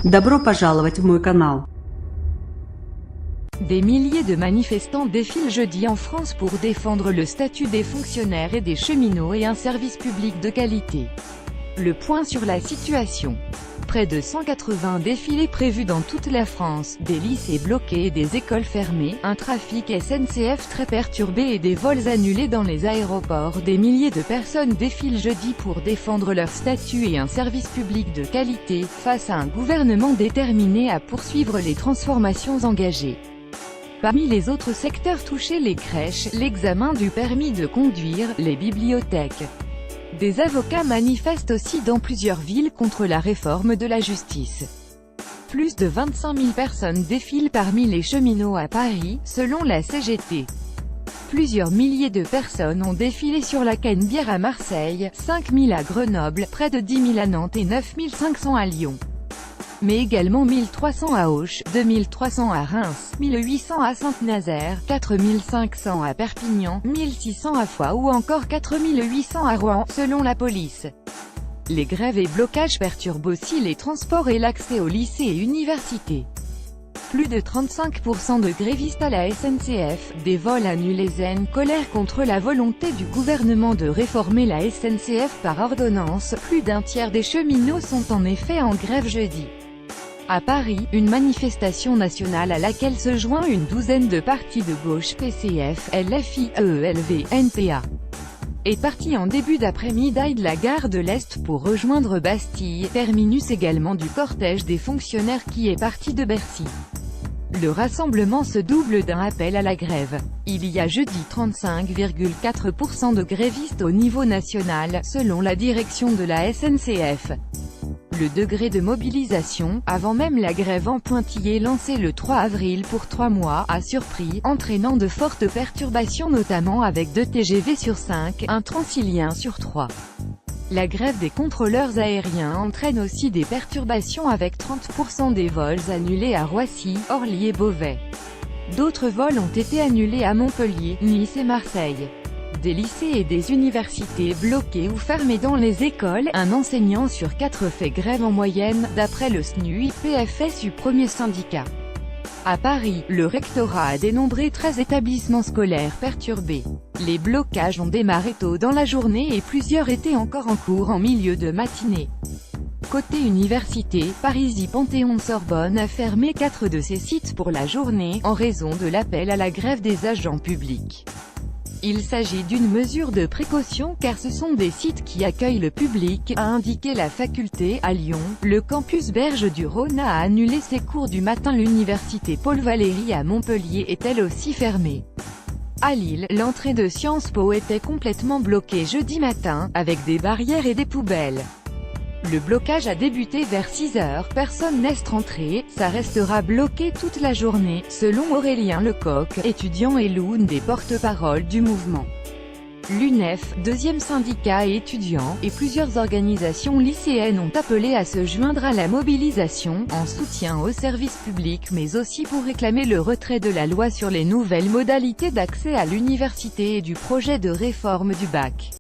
Добро пожаловать в мой канал. Des milliers de manifestants défilent jeudi en France pour défendre le statut des fonctionnaires et des cheminots et un service public de qualité. Le point sur la situation. Près de 180 défilés prévus dans toute la France, des lycées bloqués et des écoles fermées, un trafic SNCF très perturbé et des vols annulés dans les aéroports. Des milliers de personnes défilent jeudi pour défendre leur statut et un service public de qualité, face à un gouvernement déterminé à poursuivre les transformations engagées. Parmi les autres secteurs touchés, les crèches, l'examen du permis de conduire, les bibliothèques. Des avocats manifestent aussi dans plusieurs villes contre la réforme de la justice. Plus de 25 000 personnes défilent parmi les cheminots à Paris, selon la CGT. Plusieurs milliers de personnes ont défilé sur la Canebière à Marseille, 5 000 à Grenoble, près de 10 000 à Nantes et 9 500 à Lyon. Mais également 1300 à Auch, 2300 à Reims, 1800 à Saint-Nazaire, 4500 à Perpignan, 1600 à Foix ou encore 4800 à Rouen, selon la police. Les grèves et blocages perturbent aussi les transports et l'accès aux lycées et universités. Plus de 35% de grévistes à la SNCF, des vols annulés. Colère contre la volonté du gouvernement de réformer la SNCF par ordonnance. Plus d'un tiers des cheminots sont en effet en grève jeudi. À Paris, une manifestation nationale à laquelle se joint une douzaine de partis de gauche PCF, LFI, EELV, NPA, est partie en début d'après-midi de la gare de l'Est pour rejoindre Bastille, terminus également du cortège des fonctionnaires qui est parti de Bercy. Le rassemblement se double d'un appel à la grève. Il y a jeudi 35,4% de grévistes au niveau national, selon la direction de la SNCF. Le degré de mobilisation, avant même la grève en pointillé lancée le 3 avril pour 3 mois, a surpris, entraînant de fortes perturbations notamment avec 2 TGV sur 5, un Transilien sur 3. La grève des contrôleurs aériens entraîne aussi des perturbations avec 30% des vols annulés à Roissy, Orly et Beauvais. D'autres vols ont été annulés à Montpellier, Nice et Marseille. Des lycées et des universités bloqués ou fermés dans les écoles, un enseignant sur 4 fait grève en moyenne, d'après le SNUI-PFSU, premier syndicat. À Paris, le rectorat a dénombré 13 établissements scolaires perturbés. Les blocages ont démarré tôt dans la journée et plusieurs étaient encore en cours en milieu de matinée. Côté université, Panthéon-Sorbonne a fermé 4 de ses sites pour la journée, en raison de l'appel à la grève des agents publics. Il s'agit d'une mesure de précaution car ce sont des sites qui accueillent le public, a indiqué la faculté. À Lyon, le campus Berge du Rhône a annulé ses cours du matin. L'université Paul Valéry à Montpellier est elle aussi fermée. À Lille, l'entrée de Sciences Po était complètement bloquée jeudi matin, avec des barrières et des poubelles. Le blocage a débuté vers 6 h, personne n'est rentré, ça restera bloqué toute la journée, selon Aurélien Lecoq, étudiant et l'une des porte-paroles du mouvement. L'UNEF, deuxième syndicat et étudiants, et plusieurs organisations lycéennes ont appelé à se joindre à la mobilisation, en soutien au service public mais aussi pour réclamer le retrait de la loi sur les nouvelles modalités d'accès à l'université et du projet de réforme du bac.